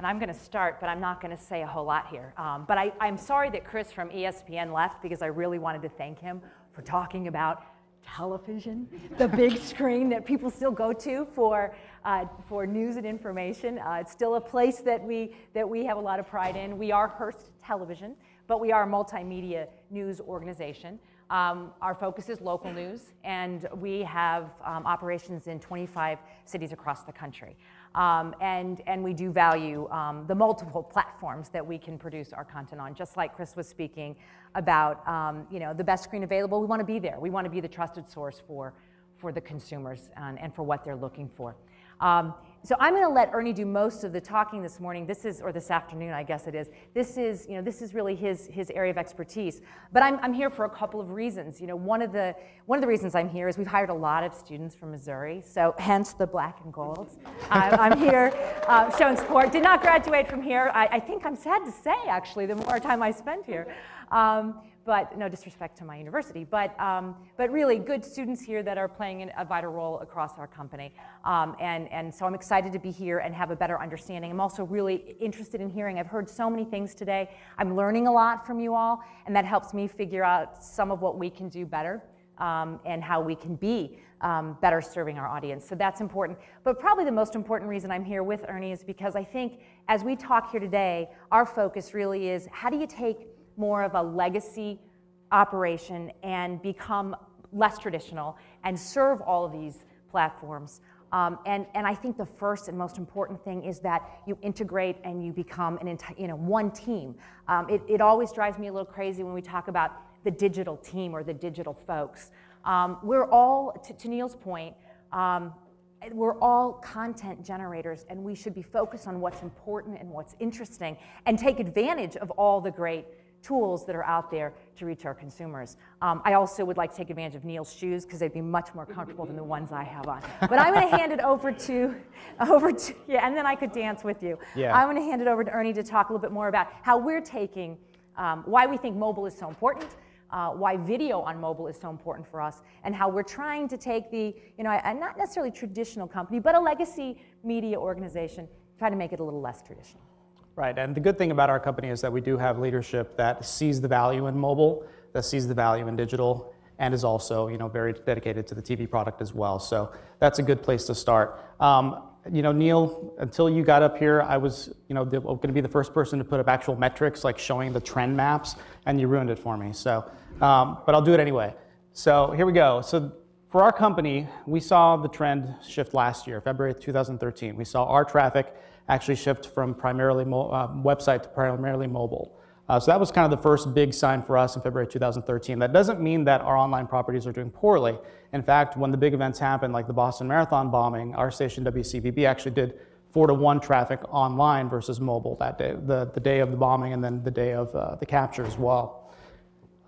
and I'm going to start, but I'm not going to say a whole lot here. But I'm sorry that Chris from ESPN left, because I really wanted to thank him for talking about television, the big screen that people still go to for news and information. It's still a place that we have a lot of pride in. We are Hearst Television, but we are a multimedia news organization. Our focus is local news, and we have operations in 25 cities across the country. And we do value the multiple platforms that we can produce our content on. Just like Chris was speaking about, you know, the best screen available, we want to be there. We want to be the trusted source for the consumers and for what they're looking for. So I'm going to let Ernie do most of the talking this morning. Or this afternoon, I guess it is. This is really his area of expertise. But I'm here for a couple of reasons. You know, one of the reasons I'm here is we've hired a lot of students from Missouri, so hence the black and golds. I'm here showing support. Did not graduate from here. I think I'm sad to say, actually, the more time I spend here. But no disrespect to my university, but really good students here that are playing a vital role across our company. And so I'm excited to be here and have a better understanding. I'm also really interested in hearing. I've heard so many things today. I'm learning a lot from you all, and that helps me figure out some of what we can do better and how we can be better serving our audience. So that's important. But probably the most important reason I'm here with Ernie is because I think as we talk here today, our focus really is how do you take more of a legacy operation and become less traditional and serve all of these platforms. And I think the first and most important thing is that you integrate and you become one team. It always drives me a little crazy when we talk about the digital team or the digital folks. We're all, to Neil's point, we're all content generators, and we should be focused on what's important and what's interesting and take advantage of all the great tools that are out there to reach our consumers. I also would like to take advantage of Neil's shoes because they'd be much more comfortable than the ones I have on. But I'm going to hand it over to, yeah, and then I could dance with you. Yeah. I'm going to hand it over to Ernie to talk a little bit more about how we're taking, why we think mobile is so important, why video on mobile is so important for us, and how we're trying to take the, not necessarily traditional company, but a legacy media organization, try to make it a little less traditional. Right, and the good thing about our company is that we do have leadership that sees the value in mobile, that sees the value in digital, and is also, very dedicated to the TV product as well. So that's a good place to start. Neil, until you got up here, I was, going to be the first person to put up actual metrics, like showing the trend maps, and you ruined it for me. So, but I'll do it anyway. So here we go. So for our company, we saw the trend shift last year, February 2013. We saw our traffic actually shift from primarily website to primarily mobile. So that was kind of the first big sign for us in February 2013. That doesn't mean that our online properties are doing poorly. In fact, when the big events happened, like the Boston Marathon bombing, our station WCVB actually did 4-to-1 traffic online versus mobile that day, the day of the bombing and then the day of the capture as well.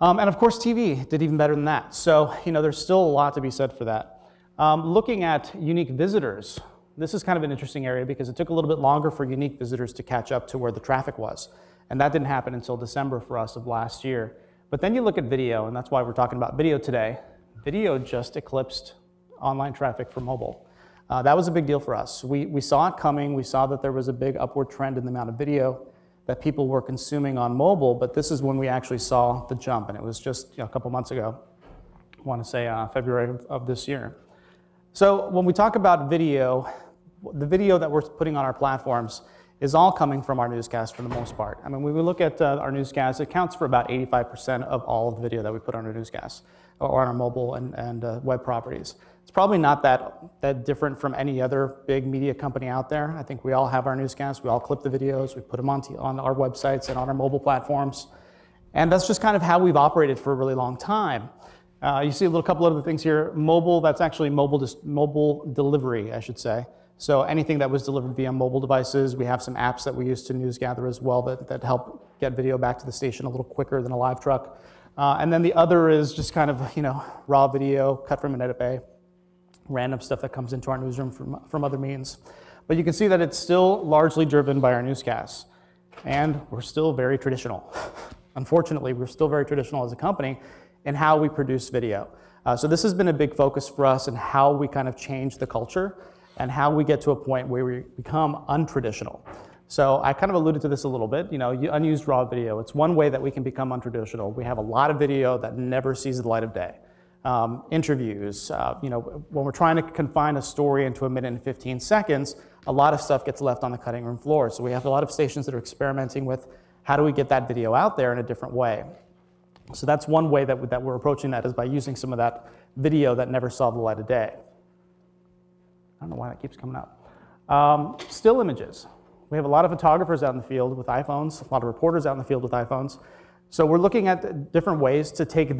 And of course, TV did even better than that. So, there's still a lot to be said for that. Looking at unique visitors, this is kind of an interesting area because it took a little bit longer for unique visitors to catch up to where the traffic was. And that didn't happen until December for us of last year. But then you look at video, and that's why we're talking about video today. Video just eclipsed online traffic for mobile. That was a big deal for us. We saw it coming. We saw that there was a big upward trend in the amount of video that people were consuming on mobile, but this is when we actually saw the jump, and it was just a couple months ago. I want to say February of this year. So when we talk about video, the video that we're putting on our platforms is all coming from our newscast for the most part. I mean, when we look at our newscast, it counts for about 85% of all of the video that we put on our newscast or on our mobile and web properties. It's probably not that different from any other big media company out there. I think we all have our newscasts. We all clip the videos. We put them on our websites and on our mobile platforms. And that's just kind of how we've operated for a really long time. You see a couple other things here. Mobile, that's actually mobile delivery, I should say. So anything that was delivered via mobile devices, we have some apps that we use to news gather as well that help get video back to the station a little quicker than a live truck. And then the other is just kind of, raw video cut from an edit bay, random stuff that comes into our newsroom from other means. But you can see that it's still largely driven by our newscasts. And we're still very traditional. Unfortunately, we're still very traditional as a company in how we produce video. So this has been a big focus for us in how we kind of change the culture and how we get to a point where we become untraditional. So I kind of alluded to this a little bit, unused raw video. It's one way that we can become untraditional. We have a lot of video that never sees the light of day. Interviews, when we're trying to confine a story into 1 minute and 15 seconds, a lot of stuff gets left on the cutting room floor. So we have a lot of stations that are experimenting with how do we get that video out there in a different way. So that's one way that we're approaching that, is by using some of that video that never saw the light of day. I don't know why that keeps coming up. Still images. We have a lot of photographers out in the field with iPhones, a lot of reporters out in the field with iPhones. So we're looking at different ways to take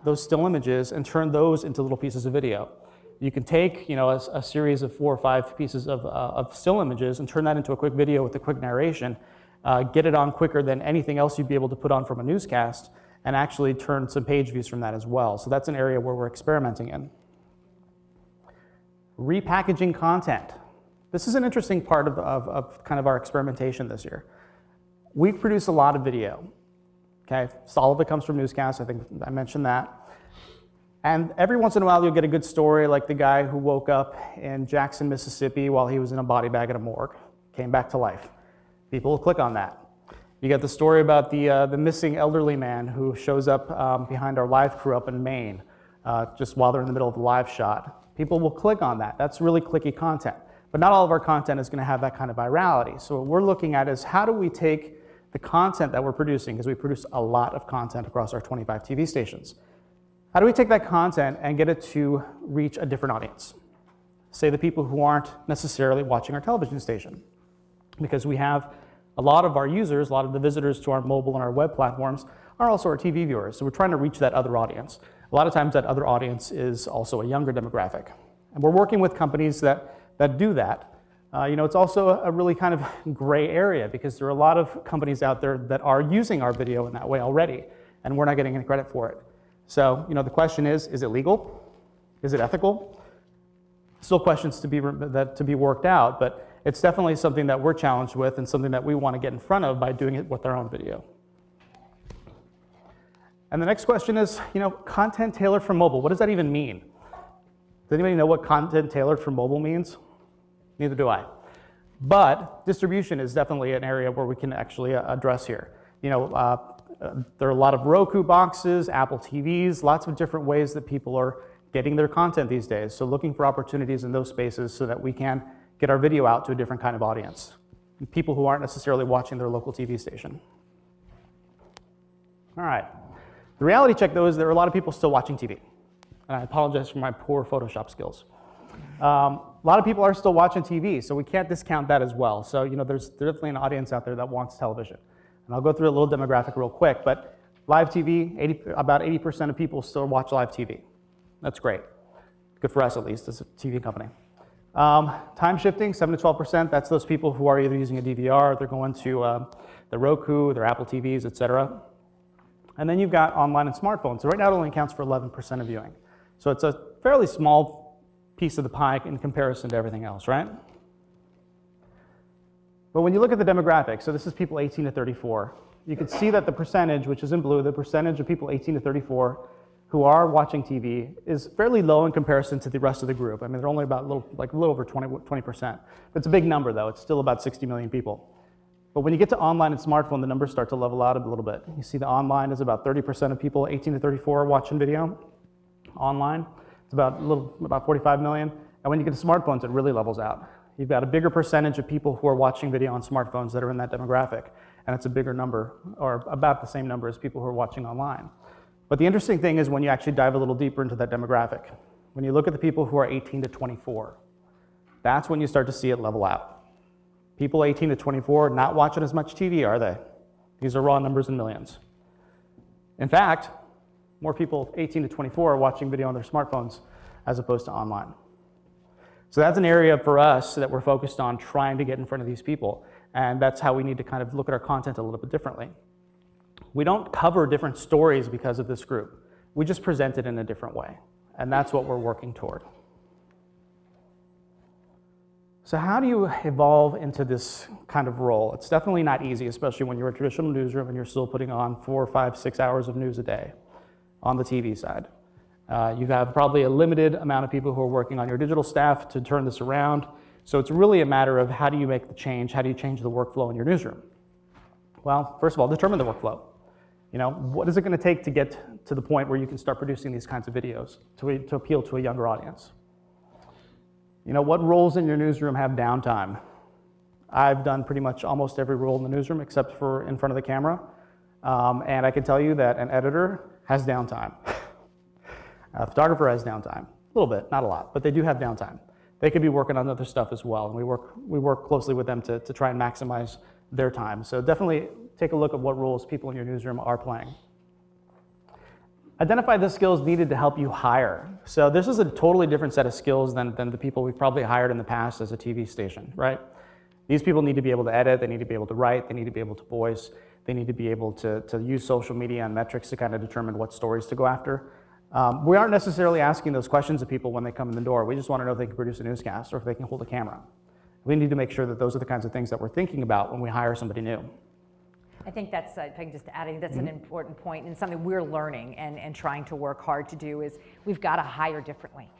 those still images, and turn those into little pieces of video. You can take a series of 4 or 5 pieces of still images and turn that into a quick video with a quick narration, get it on quicker than anything else you'd be able to put on from a newscast, and actually turn some page views from that as well. So that's an area where we're experimenting in. Repackaging content. This is an interesting part of kind of our experimentation this year. We produce a lot of video. Okay, so all of it comes from newscasts. I think I mentioned that. And every once in a while, you'll get a good story, like the guy who woke up in Jackson, Mississippi, while he was in a body bag at a morgue, came back to life. People will click on that. You get the story about the missing elderly man who shows up behind our live crew up in Maine, just while they're in the middle of the live shot. People will click on that. That's really clicky content. But not all of our content is going to have that kind of virality. So what we're looking at is, how do we take the content that we're producing, because we produce a lot of content across our 25 TV stations. How do we take that content and get it to reach a different audience? Say the people who aren't necessarily watching our television station. Because we have a lot of our users, a lot of the visitors to our mobile and our web platforms are also our TV viewers. So we're trying to reach that other audience. A lot of times that other audience is also a younger demographic. And we're working with companies that do that. It's also a really kind of gray area, because there are a lot of companies out there that are using our video in that way already, and we're not getting any credit for it. So, the question is it legal? Is it ethical? Still questions to be worked out, but it's definitely something that we're challenged with, and something that we want to get in front of by doing it with our own video. And the next question is, content tailored for mobile. What does that even mean? Does anybody know what content tailored for mobile means? Neither do I. But distribution is definitely an area where we can actually address here. There are a lot of Roku boxes, Apple TVs, lots of different ways that people are getting their content these days. So looking for opportunities in those spaces so that we can get our video out to a different kind of audience. People who aren't necessarily watching their local TV station. All right. The reality check, though, is there are a lot of people still watching TV. And I apologize for my poor Photoshop skills. A lot of people are still watching TV, so we can't discount that as well. So, there's definitely an audience out there that wants television. And I'll go through a little demographic real quick, but live TV, about 80% of people still watch live TV. That's great. Good for us, at least, as a TV company. Time shifting, 7 to 12%. That's those people who are either using a DVR, they're going to the Roku, their Apple TVs, etc. And then you've got online and smartphones. So right now it only accounts for 11% of viewing. So it's a fairly small piece of the pie in comparison to everything else, right? But when you look at the demographics, so this is people 18 to 34, you can see that the percentage, which is in blue, the percentage of people 18 to 34 who are watching TV is fairly low in comparison to the rest of the group. I mean, they're only about a little over 20%. It's a big number, though. It's still about 60 million people. But when you get to online and smartphone, the numbers start to level out a little bit. You see the online is about 30% of people 18 to 34 watching video online. It's about 45 million. And when you get to smartphones, it really levels out. You've got a bigger percentage of people who are watching video on smartphones that are in that demographic. And it's a bigger number, or about the same number as people who are watching online. But the interesting thing is when you actually dive a little deeper into that demographic. When you look at the people who are 18 to 24, that's when you start to see it level out. People 18 to 24 not watching as much TV, are they? These are raw numbers in millions. In fact, more people 18 to 24 are watching video on their smartphones as opposed to online. So that's an area for us that we're focused on trying to get in front of these people. And that's how we need to kind of look at our content a little bit differently. We don't cover different stories because of this group. We just present it in a different way. And that's what we're working toward. So how do you evolve into this kind of role? It's definitely not easy, especially when you're a traditional newsroom and you're still putting on 4, 5, 6 hours of news a day on the TV side. You have probably a limited amount of people who are working on your digital staff to turn this around. So it's really a matter of how do you make the change, how do you change the workflow in your newsroom? Well, first of all, determine the workflow. What is it going to take to get to the point where you can start producing these kinds of videos to appeal to a younger audience? What roles in your newsroom have downtime? I've done pretty much almost every role in the newsroom except for in front of the camera. And I can tell you that an editor has downtime. A photographer has downtime. A little bit, not a lot, but they do have downtime. They could be working on other stuff as well, and we work closely with them to try and maximize their time. So definitely take a look at what roles people in your newsroom are playing. Identify the skills needed to help you hire. So this is a totally different set of skills than the people we've probably hired in the past as a TV station, right? These people need to be able to edit, they need to be able to write, they need to be able to voice, they need to be able to use social media and metrics to kind of determine what stories to go after. We aren't necessarily asking those questions of people when they come in the door. We just want to know if they can produce a newscast or if they can hold a camera. We need to make sure that those are the kinds of things that we're thinking about when we hire somebody new. I think that's, if I can just add, I think that's an important point and something we're learning and trying to work hard to do is we've got to hire differently.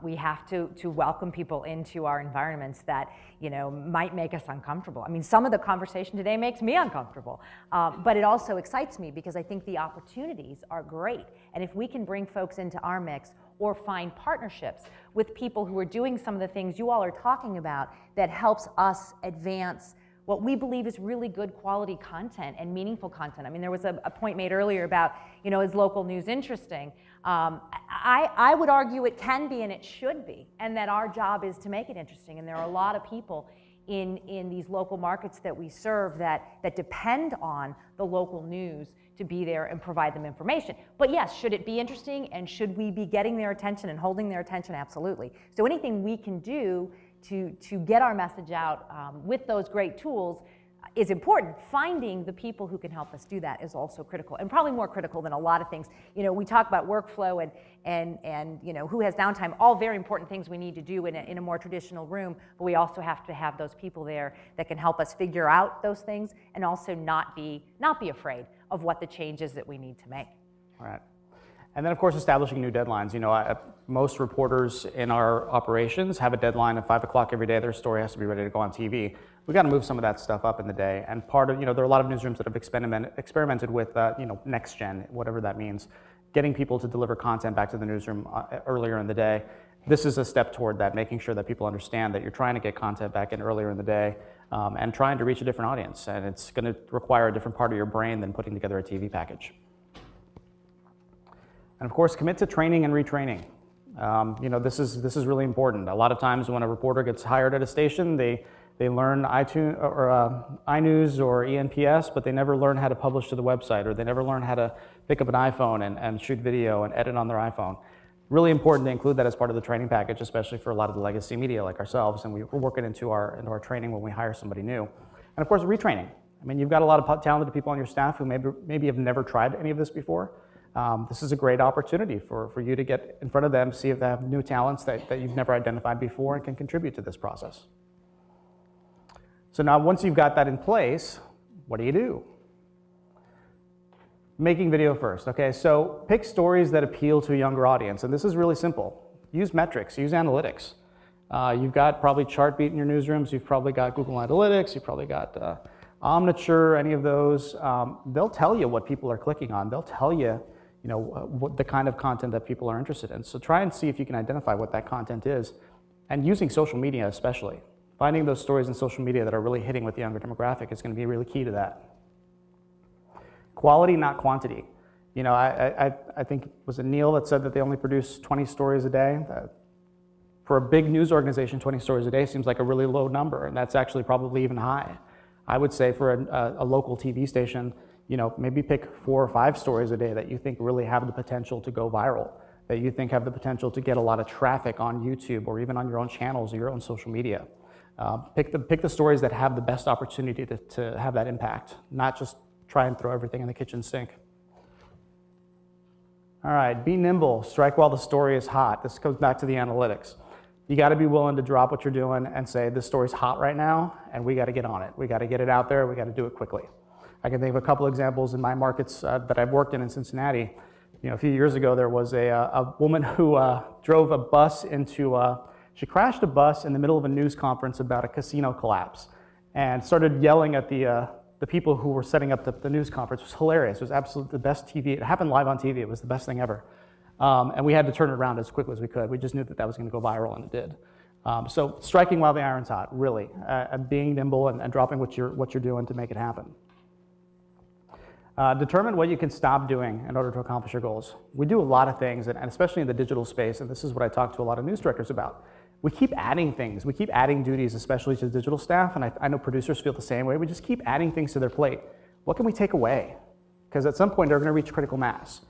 We have to welcome people into our environments that might make us uncomfortable. I mean, some of the conversation today makes me uncomfortable, but it also excites me because I think the opportunities are great. And if we can bring folks into our mix or find partnerships with people who are doing some of the things you all are talking about that helps us advance what we believe is really good quality content and meaningful content. I mean, there was a point made earlier about, is local news interesting? I would argue it can be and it should be, and that our job is to make it interesting. And there are a lot of people in these local markets that we serve that depend on the local news to be there and provide them information. But yes, should it be interesting and should we be getting their attention and holding their attention? Absolutely. So anything we can do to get our message out with those great tools is important. Finding the people who can help us do that is also critical, and probably more critical than a lot of things. We talk about workflow and who has downtime, all very important things we need to do in a more traditional room, but we also have to have those people there that can help us figure out those things and also not be afraid of what the changes that we need to make. All right. And then, of course, establishing new deadlines. Most reporters in our operations have a deadline of 5 o'clock every day. Their story has to be ready to go on TV. We've got to move some of that stuff up in the day. And part of, there are a lot of newsrooms that have experimented with, next gen, whatever that means, getting people to deliver content back to the newsroom earlier in the day. This is a step toward that, making sure that people understand that you're trying to get content back in earlier in the day and trying to reach a different audience. And it's going to require a different part of your brain than putting together a TV package. And of course, commit to training and retraining. This is really important. A lot of times when a reporter gets hired at a station, they learn iTunes or iNews or ENPS, but they never learn how to publish to the website, or they never learn how to pick up an iPhone and shoot video and edit on their iPhone. Really important to include that as part of the training package, especially for a lot of the legacy media like ourselves, and we're working into our training when we hire somebody new. And of course, retraining. I mean, you've got a lot of talented people on your staff who maybe have never tried any of this before. This is a great opportunity for you to get in front of them, see if they have new talents that you've never identified before and can contribute to this process. So now once you've got that in place, what do you do? Making video first. Okay, so pick stories that appeal to a younger audience, and this is really simple. Use metrics, use analytics. You've got probably Chartbeat in your newsrooms, you've probably got Google Analytics, you've probably got Omniture, any of those. They'll tell you what people are clicking on. They'll tell you what the kind of content that people are interested in. So try and see if you can identify what that content is. And using social media especially. Finding those stories in social media that are really hitting with the younger demographic is going to be really key to that. Quality, not quantity. I think it was Neil that said that they only produce 20 stories a day. For a big news organization, 20 stories a day seems like a really low number, and that's actually probably even high. I would say for a local TV station, maybe pick 4 or 5 stories a day that you think really have the potential to go viral, that you think have the potential to get a lot of traffic on YouTube or even on your own channels or your own social media. Pick the stories that have the best opportunity to have that impact, not just try and throw everything in the kitchen sink. All right, be nimble, strike while the story is hot. This goes back to the analytics. You got to be willing to drop what you're doing and say, this story's hot right now, and we got to get on it. We got to get it out there. We got to do it quickly. I can think of a couple examples in my markets that I've worked in Cincinnati. A few years ago, there was a woman who drove a bus into She crashed a bus in the middle of a news conference about a casino collapse and started yelling at the people who were setting up the news conference. It was hilarious. It was absolutely the best TV. It happened live on TV. It was the best thing ever. And we had to turn it around as quickly as we could. We just knew that that was going to go viral, and it did. So striking while the iron's hot, really. Being nimble and dropping what you're doing to make it happen. Determine what you can stop doing in order to accomplish your goals. We do a lot of things, and especially in the digital space, and this is what I talk to a lot of news directors about. We keep adding things. We keep adding duties, especially to the digital staff, and I know producers feel the same way. We just keep adding things to their plate. What can we take away? Because at some point, they're going to reach critical mass.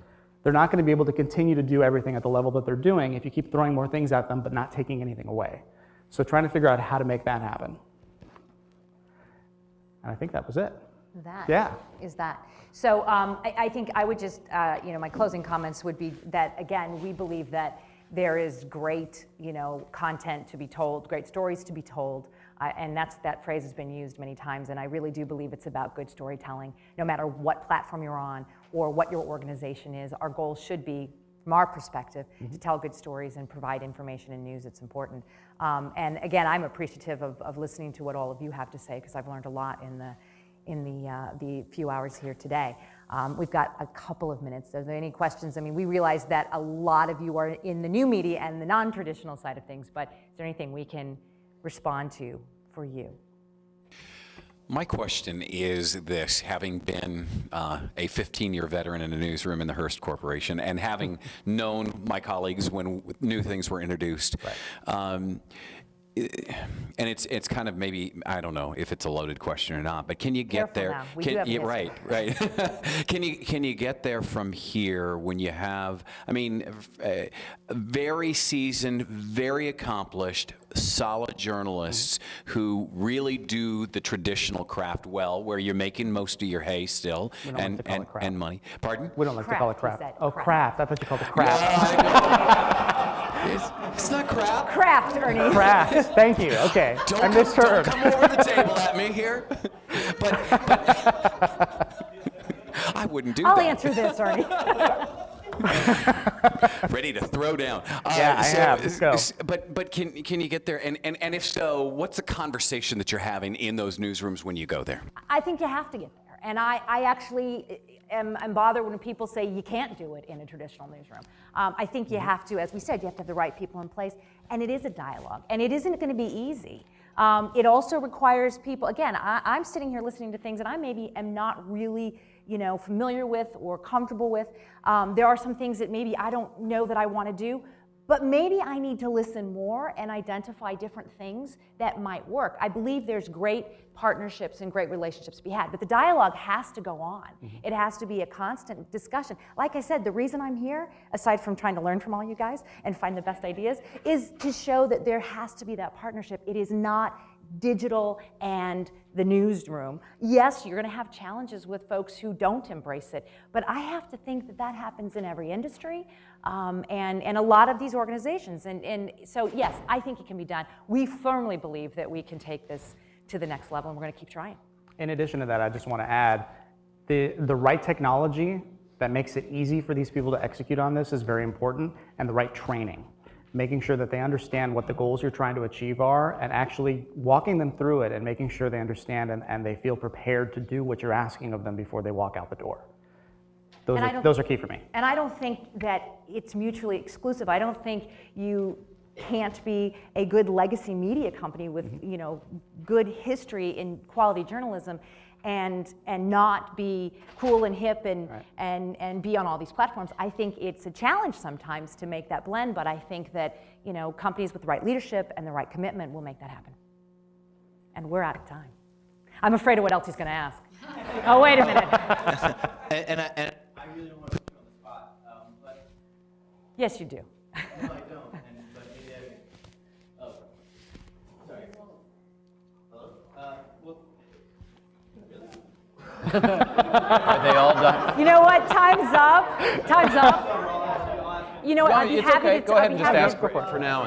They're not going to be able to continue to do everything at the level that they're doing if you keep throwing more things at them but not taking anything away. So trying to figure out how to make that happen. And I think that was it. That is that. So I think I would just, my closing comments would be that, again, we believe that there is great, content to be told, great stories to be told, and that phrase has been used many times, and I really do believe it's about good storytelling, no matter what platform you're on or what your organization is. Our goal should be, from our perspective, to tell good stories and provide information and news. It's important. And again, I'm appreciative of listening to what all of you have to say, because I've learned a lot in the few hours here today. We've got a couple of minutes. Are there any questions? I mean, we realize that a lot of you are in the new media and the non-traditional side of things, but is there anything we can respond to for you? My question is this: having been a 15-year veteran in a newsroom in the Hearst Corporation and having known my colleagues when new things were introduced, right. And it's kind of, maybe, I don't know if it's a loaded question or not, but can you get there? Right. Can you get there from here when you have, I mean, very seasoned, very accomplished, solid journalists who really do the traditional craft well, where you're making most of your hay still and money. Pardon? We don't like to call it craft. Oh, craft. I thought you called it craft. It's not craft. Craft, Ernie. Craft. Thank you. Okay. I misheard. Don't come over the table at me here. But I wouldn't do that. I'll answer this, Ernie. Ready to throw down. Yeah, I have. Let's go. But can you get there? And if so, what's the conversation that you're having in those newsrooms when you go there? I think you have to get there. And I actually am bothered when people say you can't do it in a traditional newsroom. I think you have to, as we said, you have to have the right people in place. And it is a dialogue. And it isn't going to be easy. It also requires people, again, I'm sitting here listening to things that I maybe am not really familiar with or comfortable with. There are some things that maybe I don't know that I want to do, but maybe I need to listen more and identify different things that might work. I believe there's great partnerships and great relationships to be had, but the dialogue has to go on. It has to be a constant discussion. Like I said, the reason I'm here, aside from trying to learn from all you guys and find the best ideas, is to show that there has to be that partnership. It is not digital and the newsroom. Yes, you're going to have challenges with folks who don't embrace it, but I have to think that that happens in every industry and a lot of these organizations. And so, yes, I think it can be done. We firmly believe that we can take this to the next level, and we're going to keep trying. In addition to that, I just want to add the right technology that makes it easy for these people to execute on this is very important, and the right training. Making sure that they understand what the goals you're trying to achieve are, and actually walking them through it and making sure they understand and they feel prepared to do what you're asking of them before they walk out the door. Those are key for me. And I don't think that it's mutually exclusive. I don't think you can't be a good legacy media company with good history in quality journalism and not be cool and hip and be on all these platforms. I think it's a challenge sometimes to make that blend, but I think that companies with the right leadership and the right commitment will make that happen. And we're out of time. I'm afraid of what else he's going to ask. Oh, wait a minute. and I really don't want to put you on the spot, but yes, you do. No, I don't. But maybe oh, sorry. Hello. Well. Are they all done? You know what? Time's up. Time's up. You know what? I'd be happy to go ahead and just ask for now.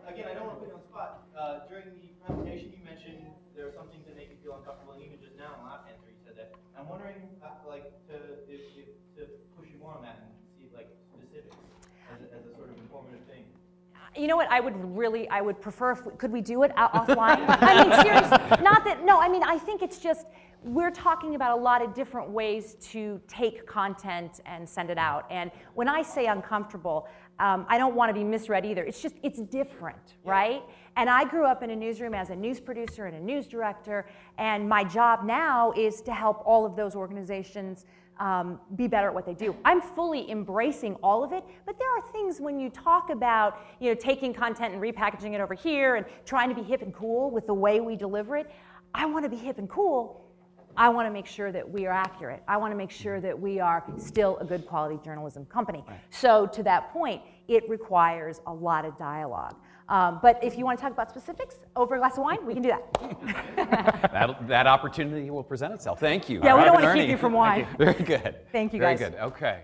Again, I don't want to put you on the spot. During the presentation, you mentioned there are some things that make you feel uncomfortable, and even just now in the last answer, you said that. I'm wondering, to push you more on that and see specifics as a sort of informative thing. You know what, I would prefer, could we do it offline? I mean, seriously, not that, no, I mean, I think it's just, we're talking about a lot of different ways to take content and send it out. And when I say uncomfortable, I don't want to be misread either. It's just, it's different, right? And I grew up in a newsroom as a news producer and a news director, and my job now is to help all of those organizations be better at what they do. I'm fully embracing all of it, but there are things when you talk about, you know, taking content and repackaging it over here and trying to be hip and cool with the way we deliver it. I want to be hip and cool. I want to make sure that we are accurate. I want to make sure that we are still a good quality journalism company. Right. So to that point, it requires a lot of dialogue. But if you want to talk about specifics over a glass of wine, we can do that. that opportunity will present itself. Thank you. Yeah, we don't want to keep you from wine. Very good. Thank you, guys. Very good. Okay.